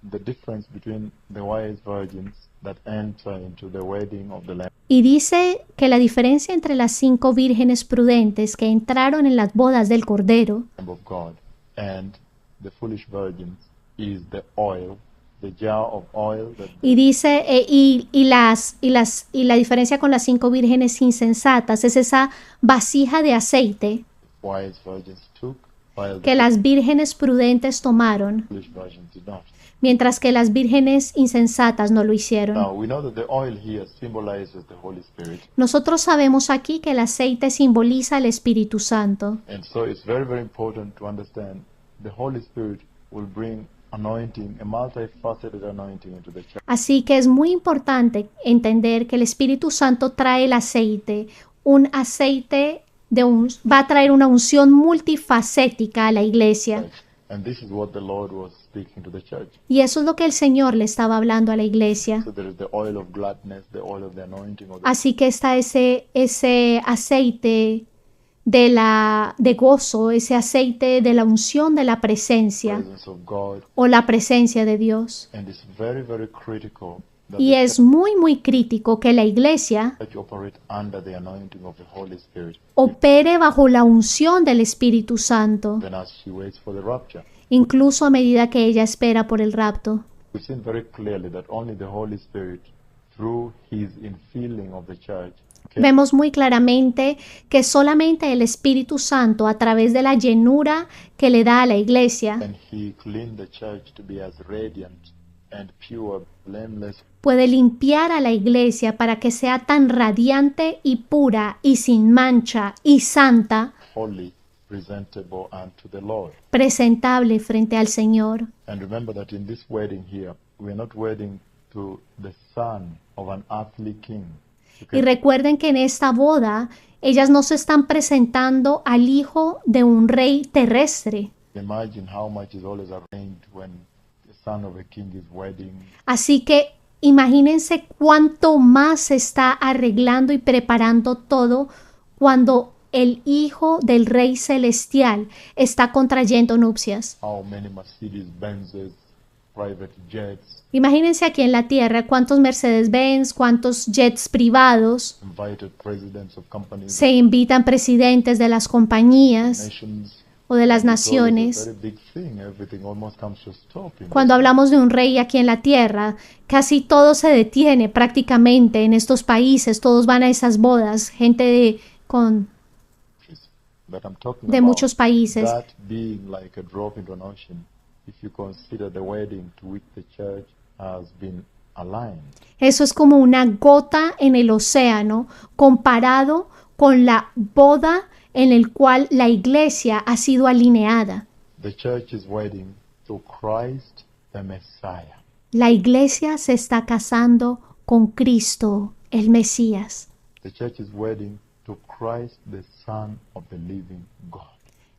the difference between the wise virgins that enter into the wedding of the Lamb Y dice que la diferencia entre las 5 vírgenes prudentes que entraron en las bodas del Cordero of God and the foolish virgins is the oil, the jar of oil that y dice y la diferencia con las 5 vírgenes insensatas es esa vasija de aceite the wise virgins took, while que the las vírgenes prudentes tomaron, foolish virgins did not. mientras que las vírgenes insensatas no lo hicieron. Now we know that the oil here symbolizes the Holy Spirit, Nosotros sabemos aquí que el aceite simboliza al Espíritu Santo. and so it's very, very important to understand the Holy Spirit will bring anointing, a multifaceted anointing into the church. Así que es muy importante entender que el Espíritu Santo trae el aceite, un aceite va a traer una unción multifacética a la iglesia. And this is what the Lord was speaking to the church. Y eso es lo que el Señor le estaba hablando a la iglesia. So there is the oil of gladness, the oil of the anointing of the Así que está ese aceite de gozo, ese aceite de la unción de la presencia presence of God. o la presencia de Dios. And it's very, very critical that Y the es muy, muy crítico que la iglesia church operate under the anointing of the Holy Spirit, opere bajo la unción del Espíritu Santo, even as she waits for the rapture. incluso a medida que ella espera por el rapto. We've seen very clearly that only the Holy Spirit, through his infilling of the church, can Vemos muy claramente que solamente el Espíritu Santo, a través de la llenura que le da a la iglesia, and he clean the church to be as radiant and pure, blameless, puede limpiar a la iglesia para que sea tan radiante y pura y sin mancha y santa, holy, presentable unto the Lord. presentable frente al Señor. And remember that in this wedding here, we are not wedding to the son of an earthly king. Y recuerden que en esta boda ellas no se están presentando al hijo de un rey terrestre. Imagine how much is always arranged when the son of a king is wedding. Así que imagínense cuánto más se está arreglando y preparando todo cuando el hijo del rey celestial está contrayendo nupcias. How many Mercedes Benzes, private jets, Imagínense aquí en la tierra cuántos Mercedes-Benz, cuántos jets privados, invited presidents of companies, se invitan presidentes de las compañías nations, o de las It's always a naciones. very big thing. Everything almost comes to a stop. Cuando hablamos de un rey aquí en la tierra, casi todo se detiene prácticamente en estos países, todos van a esas bodas, gente But I'm talking de about muchos países. that being like a drop into an ocean. If you consider the wedding to which the church has been aligned. Eso es como una gota en el océano comparado con la boda en el cual la iglesia ha sido alineada. The church is wedding to Christ, the Messiah. La iglesia se está casando con Cristo, el Mesías. The church is wedding to Christ, the Son of the living God.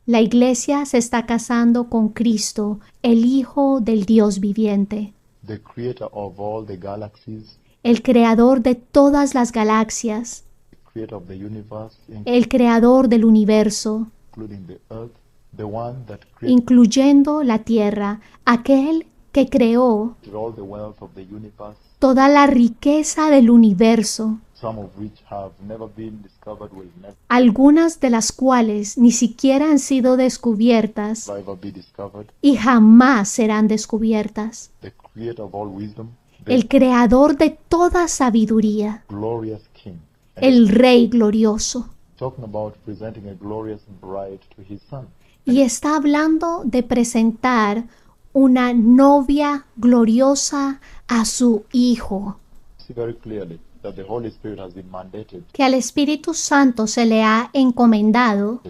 La iglesia se está casando con Cristo, el Hijo del Dios viviente, The creator of all the galaxies, el creador de todas las galaxias, the creator of the universe, el creador del universo, including the earth, the one that created incluyendo la tierra, aquel que creó all the wealth of the universe, toda la riqueza del universo, some of which have never been discovered, will never algunas de las cuales ni siquiera han sido descubiertas ever be discovered. y jamás serán descubiertas. The creator of all wisdom, the El creador de toda sabiduría, glorious King. And el Rey glorioso. talking about presenting a glorious bride to his son. Y está hablando de presentar una novia gloriosa a su Hijo, See very clearly that the Holy Spirit has been mandated que al Espíritu Santo se le ha encomendado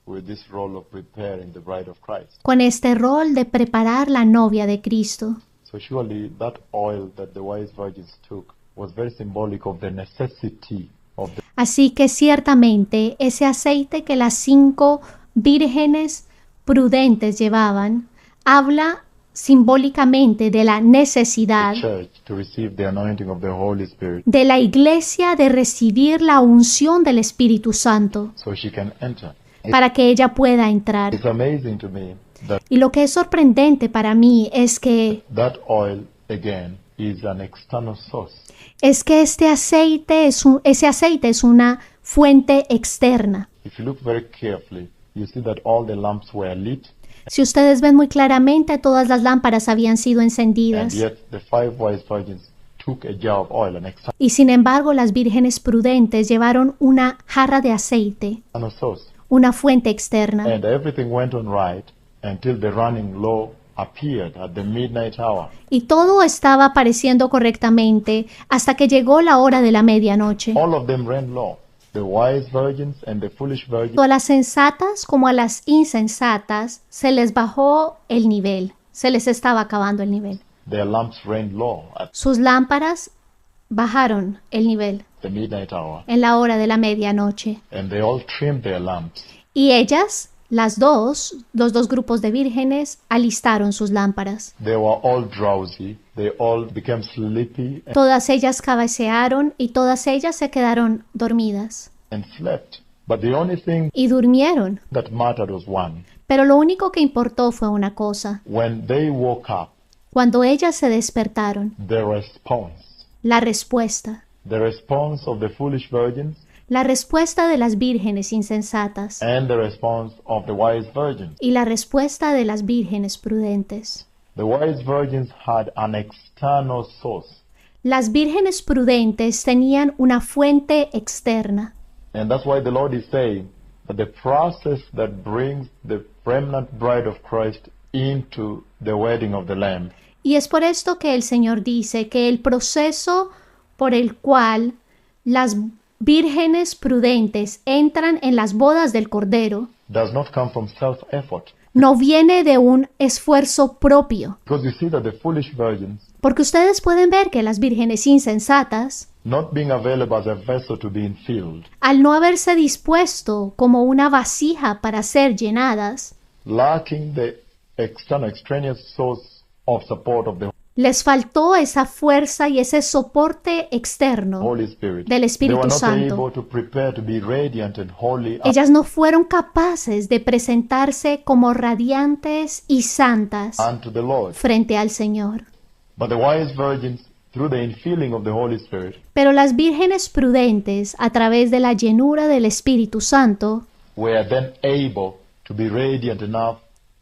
with this role of preparing the bride of Christ. con este rol de preparar la novia de Cristo. So surely that oil that the wise virgins took was very symbolic of the necessity of the Así que ciertamente ese aceite que las 5 vírgenes prudentes llevaban habla simbólicamente de la necesidad church to receive the anointing of the Holy Spirit de la iglesia de recibir la unción del Espíritu Santo so she can enter. para que ella pueda entrar. It's amazing to me that Y lo que es sorprendente para mí es que oil again is an external source. ese aceite es una fuente externa. If you look very carefully, you see that all the lamps were lit, Si ustedes ven muy claramente, todas las lámparas habían sido and encendidas. yet the 5 wise virgins took a jar of oil, an Y sin embargo, las vírgenes prudentes llevaron una jarra de aceite, external source. una fuente externa. And everything went on right until the running low appeared at the midnight hour. Y todo estaba apareciendo correctamente hasta que llegó la hora de la medianoche. All of them ran low, the wise virgins and the foolish virgins. Tanto a las sensatas como a las insensatas se les bajó el nivel, se les estaba acabando el nivel. Their lamps ran low at Sus lámparas bajaron el nivel the midnight hour, en la hora de la medianoche. and they all trimmed their lamps. Y ellas, los dos grupos de vírgenes, alistaron sus lámparas. They were all drowsy, they all became sleepy Todas ellas cabecearon y todas ellas se quedaron dormidas. and slept. But the only thing Y durmieron. that mattered was one. Pero lo único que importó fue una cosa. When they woke up, Cuando ellas se despertaron, the response la respuesta of the foolish virgins La respuesta de las vírgenes insensatas and the response of the wise virgins. y la respuesta de las vírgenes prudentes. The wise virgins had an external source, Las vírgenes prudentes tenían una fuente externa. and that's why the Lord is saying that the process that brings the remnant bride of Christ into the wedding of the Lamb Y es por esto que el Señor dice que el proceso por el cual las vírgenes prudentes entran en las bodas del Cordero does not come from self-effort. no viene de un esfuerzo propio. Because you see that the foolish virgins, Porque ustedes pueden ver que las vírgenes insensatas, not being available as a vessel to be infilled, al no haberse dispuesto como una vasija para ser llenadas, lacking the external, extraneous source of support of the les faltó esa fuerza y ese soporte externo Holy Spirit. del They Espíritu were not Santo. able to prepare to be radiant and holy Ellas no fueron capaces de presentarse como radiantes y santas unto the Lord. frente al Señor. But the wise virgins, through the infilling of the Holy Spirit, Pero las vírgenes prudentes, a través de la llenura del Espíritu Santo, were then able to be radiant enough,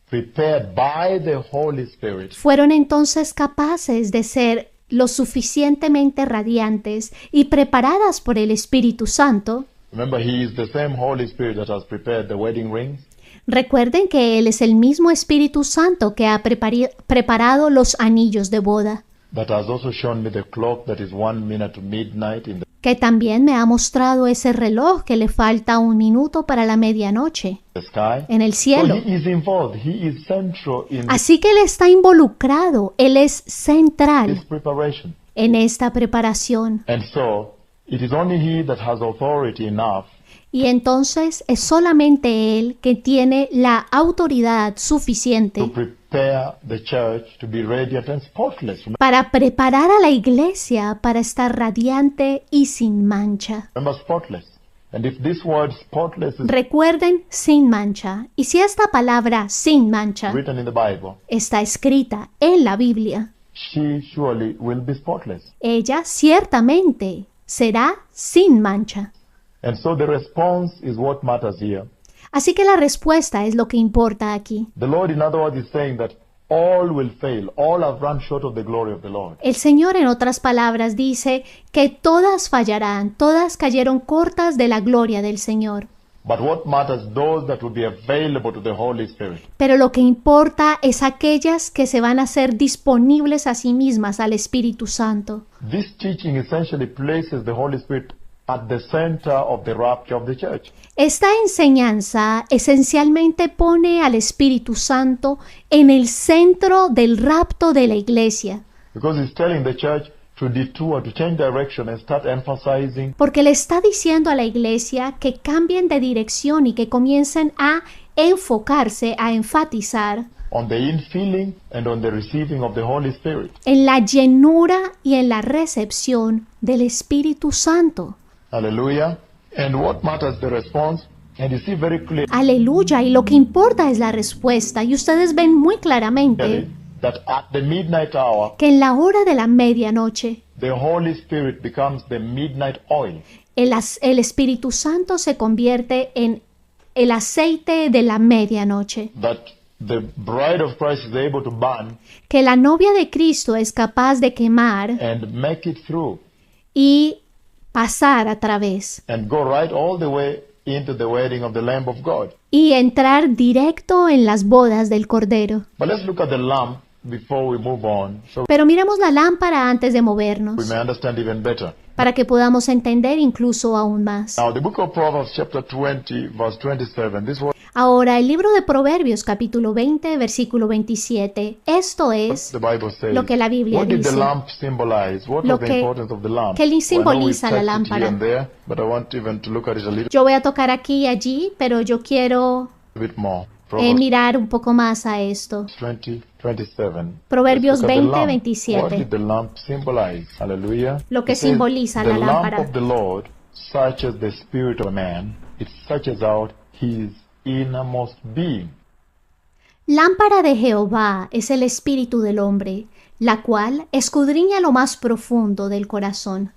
prepared by the Holy Spirit, fueron entonces capaces de ser lo suficientemente radiantes y preparadas por el Espíritu Santo. remember, He is the same Holy Spirit that has prepared the wedding rings, Recuerden que Él es el mismo Espíritu Santo que ha preparado los anillos de boda, that has also shown me the clock that is 1 minute to midnight in que también me ha mostrado ese reloj que le falta 1 minuto para la medianoche the sky. en el So cielo. He is involved. He is central in Así que Él está involucrado, Él es this central preparation. en esta preparación. And so, it is only He that has authority enough Y entonces es solamente Él que tiene la autoridad to suficiente prepare the church to be radiant and spotless. para preparar a la iglesia para estar radiante y sin mancha. Remember, spotless. And if this word spotless is Recuerden, sin mancha. Y si esta palabra sin mancha written in the Bible, está escrita en la Biblia, she surely will be spotless. ella ciertamente será sin mancha. And so the response is what matters here. Así que la respuesta es lo que importa aquí. The Lord, in other words, is saying that all will fail. All have run short of the glory of the Lord. El Señor, en otras palabras, dice que todas fallarán, todas cayeron cortas de la gloria del Señor. But what matters, those that will be available to the Holy Spirit. Pero lo que importa es aquellas que se van a hacer disponibles a sí mismas al Espíritu Santo. This teaching essentially places the Holy Spirit at the center of the rapture of the church. Esta enseñanza esencialmente pone al Espíritu Santo en el centro del rapto de la iglesia, Because it's telling the church to detour, to change direction and start emphasizing porque le está diciendo a la iglesia que cambien de dirección y que comiencen a enfocarse, a enfatizar on the infilling and on the receiving of the Holy Spirit. en la llenura y en la recepción del Espíritu Santo. Hallelujah. And what matters, the response. And you see very clearly Aleluya, y lo que importa es la respuesta, y ustedes ven muy claramente that at the midnight hour, que en la hora de la medianoche the Holy Spirit becomes the midnight oil. el Espíritu Santo se convierte en el aceite de la medianoche, That the bride of Christ is able to burn que la novia de Cristo es capaz de quemar and make it through y pasar a través and go right all the way into the wedding of the Lamb of God. y entrar directo en las bodas del Cordero. But let's look at the lamp before we move on so Pero miremos la lámpara antes de we movernos, may understand even better. para que podamos entender incluso aún más. Now, the book of Proverbs, chapter 20, verse 27, this was Ahora, el libro de Proverbios, capítulo 20, versículo 27. Esto es the Bible says. lo que la Biblia What did the dice. lamp symbolize? What Lo was the que- importance of the lamp? ¿qué le Well, I know simboliza we've la touched it here lámpara? and there, but I want even to look at it a little Yo voy a tocar aquí y allí, pero yo quiero bit more. Proverbs mirar un poco más a esto. 20, 27. Proverbios Let's look at the 20, lamp. 27. What did the lamp symbolize? Hallelujah. Lo que It says, simboliza the la lámpara. lamp of the Lord searches the spirit of a man. It searches out his innermost being. Lámpara de Jehová es el espíritu del hombre, la cual escudriña lo más profundo del corazón.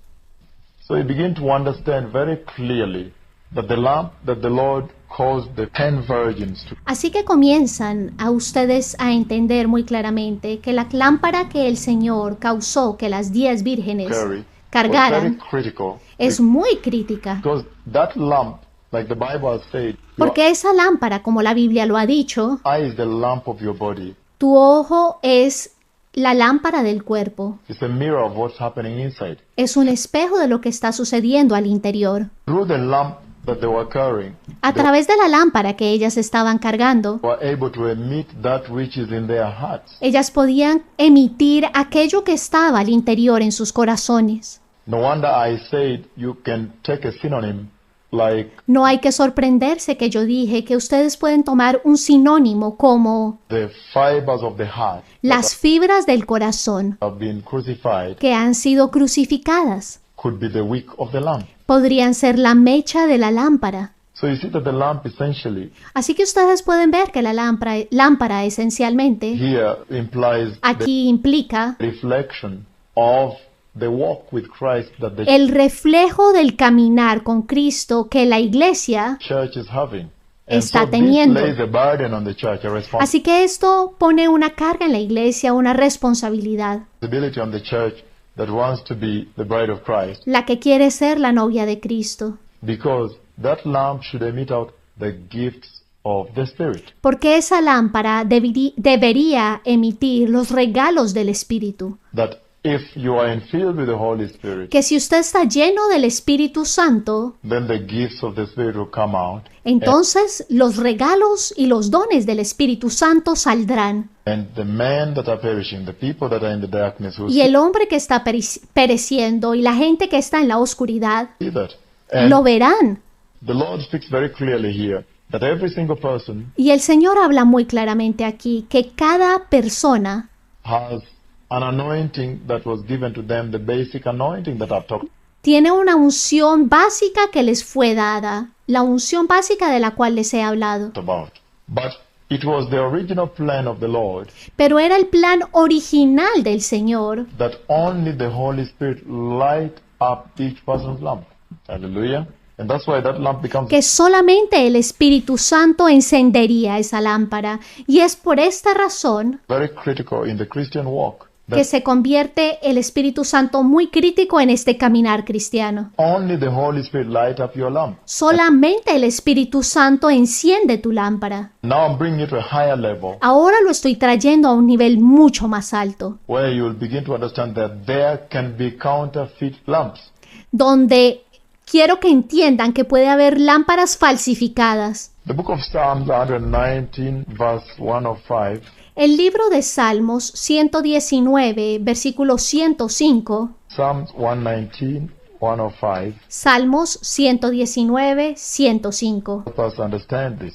So you begin to understand very clearly that the lamp that the Lord caused the 10 virgins to Así que comienzan a ustedes a entender muy claramente que la lámpara que el Señor causó que las 10 vírgenes carry was very cargaran critical es muy crítica, because that lamp, like the Bible has said, your porque esa lámpara, como la Biblia lo ha dicho, eye is the lamp of your body. tu ojo es la lámpara del cuerpo, It's a mirror of what's happening inside. es un espejo de lo que está sucediendo al interior. Through the lamp that they were carrying, A través de la lámpara que ellas estaban cargando, were able to emit that which is in their hearts. ellas podían emitir aquello que estaba al interior en sus corazones. No wonder I said you can take a synonym like No hay que sorprenderse que yo dije que ustedes pueden tomar un sinónimo como the fibers of the heart las fibras del corazón that have been crucified que han sido crucificadas. could be the wick of the lamp. Podrían ser la mecha de la lámpara. So you see that the lamp essentially Así que ustedes pueden ver que la lámpara esencialmente here implies the aquí implica reflection of the walk with Christ that the el reflejo del caminar con Cristo que la iglesia church is having. And está so this teniendo. lays a burden on the church, a Así que esto pone una carga en la iglesia, una responsabilidad, responsibility on the church that wants to be the bride of Christ, la que quiere ser la novia de Cristo. because that lamp should emit out the gifts of the Spirit. Porque esa lámpara debería emitir los regalos del Espíritu. That if you are infilled with the Holy Spirit, Que si usted está lleno del Espíritu Santo, then the gifts of the Spirit will come out. entonces los regalos y los dones del Espíritu Santo saldrán. And the men that are perishing, the people that are in the darkness will Y el hombre que está pereciendo y la gente que está en la oscuridad see that. And lo verán. the Lord speaks very clearly here that every single person Y el Señor habla muy claramente aquí que cada persona has an anointing that was given to them, the basic anointing that I've talked tiene una unción básica que les fue dada, la unción básica de la cual les he hablado. about. But it was the original plan of the Lord Pero era el plan original del Señor that only the Holy Spirit light up each person's lamp. Hallelujah. And that's why that lamp becomes que solamente el Espíritu Santo encendería esa lámpara. Y es por esta razón very critical in the Christian walk. que That se convierte el Espíritu Santo muy crítico en este caminar cristiano. only the Holy Spirit light up your lamp. Solamente el Espíritu Santo enciende tu lámpara. Now I'm bringing it to a higher level Ahora lo estoy trayendo a un nivel mucho más alto, where you'll begin to understand that there can be counterfeit lamps. donde quiero que entiendan que puede haber lámparas falsificadas. The book of Psalms 119 verse 105 El libro de Salmos 119, versículo 105, Psalms 119 105 Salmos 119, 105. help us understand this.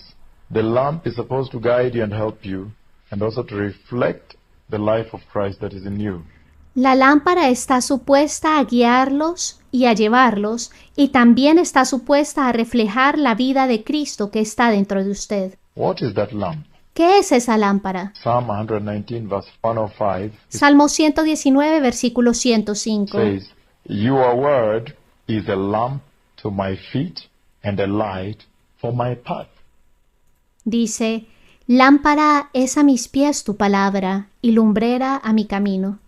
The lamp is supposed to guide you and help you, and also to reflect the life of Christ that is in you. La lámpara está supuesta a guiarlos y a llevarlos, y también está supuesta a reflejar la vida de Cristo que está dentro de usted. What is that lamp? ¿Qué es esa lámpara? Psalm 119 verse 105 Salmo 119, versículo 105. says, Your word is a lamp to my feet and a light for my path. Dice, lámpara es a mis pies tu palabra y lumbrera a mi camino.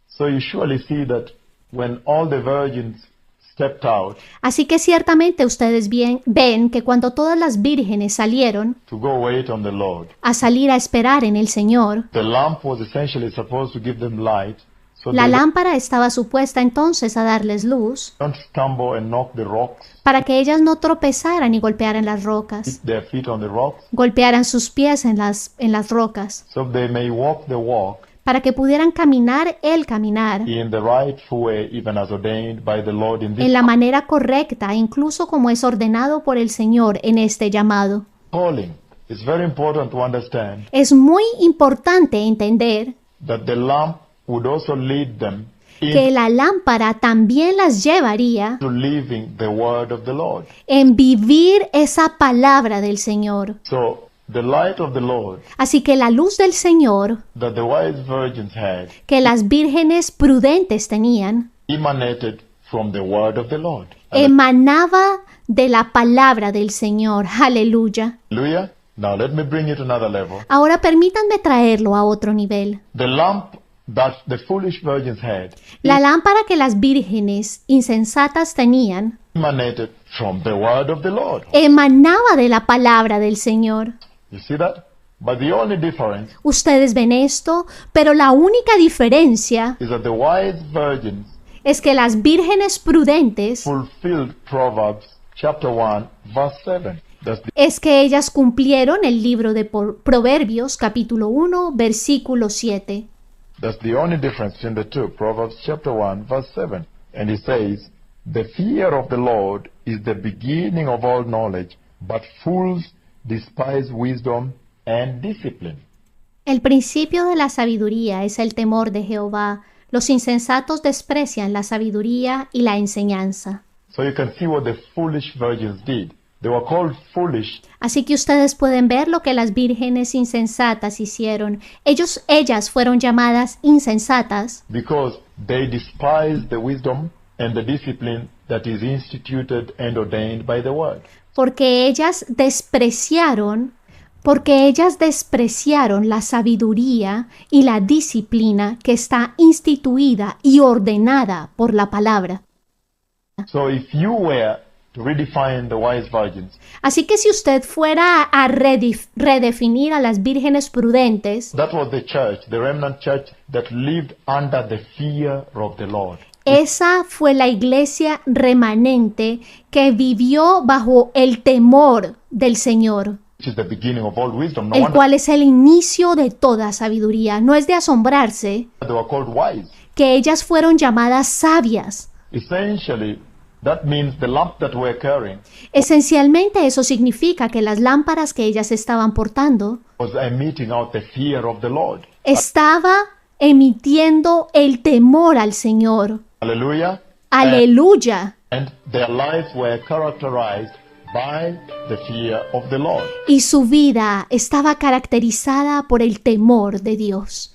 So you surely see that when all the virgins stepped out Así que ciertamente ustedes ven que cuando todas las vírgenes salieron to go wait on the Lord, a salir a esperar en el Señor, the lamp was essentially supposed to give them light so la they lámpara estaba supuesta entonces a darles luz don't stumble and knock the rocks, para que ellas no tropezaran y golpearan las rocas, hit their feet on the rocks, golpearan sus pies en las rocas, so they may walk the walk para que pudieran caminar el caminar in the rightful way, even as ordained by the Lord in this en la manera correcta, incluso como es ordenado por el Señor en este llamado. calling. It's very important to understand Es muy importante entender that the lamp would also lead them que la lámpara también las llevaría into living the word of the Lord. en vivir esa palabra del Señor. So the light of the Lord Así que la luz del Señor that the wise virgins had que las vírgenes prudentes tenían emanated from the word of the Lord. emanaba de la palabra del Señor. Aleluya. Hallelujah. Now let me bring it to another level. Ahora permítanme traerlo a otro nivel. The lamp that the foolish virgins had La lámpara que las vírgenes insensatas tenían emanated from the word of the Lord. emanaba de la palabra del Señor. You see that? But the only difference Ustedes ven esto, pero la única diferencia is that the wise virgins es que las vírgenes prudentes fulfilled Proverbs chapter 1 verse 7. es que ellas cumplieron el libro de Proverbios capítulo 1 versículo 7. That's the only difference between the two. Proverbs chapter 1 verse 7. And it says, The fear of the Lord is the beginning of all knowledge, but fools despise wisdom and discipline. El principio de la sabiduría es el temor de Jehová. Los insensatos desprecian la sabiduría y la enseñanza. So you can see what the foolish virgins did. They were called foolish Así que ustedes pueden ver lo que las vírgenes insensatas hicieron. Ellas fueron llamadas insensatas because they despised the wisdom and the discipline that is instituted and ordained by the word. porque ellas despreciaron la sabiduría y la disciplina que está instituida y ordenada por la palabra. So if you were to redefine the wise virgins, Así que si usted fuera a redefinir a las vírgenes prudentes, that was the church, the remnant church that lived under the fear of the Lord. esa fue la iglesia remanente que vivió bajo el temor del Señor, Which is the beginning of all wisdom. No el wonder cual es el inicio de toda sabiduría. No es de asombrarse they were called wise. que ellas fueron llamadas sabias. Essentially, that means the lamp that we're carrying Esencialmente eso significa que las lámparas que ellas estaban portando was emitting out the fear of the Lord. estaba emitiendo el temor al Señor. Hallelujah. Aleluya. And their lives were characterized by the fear of the Lord. Y su vida estaba caracterizada por el temor de Dios.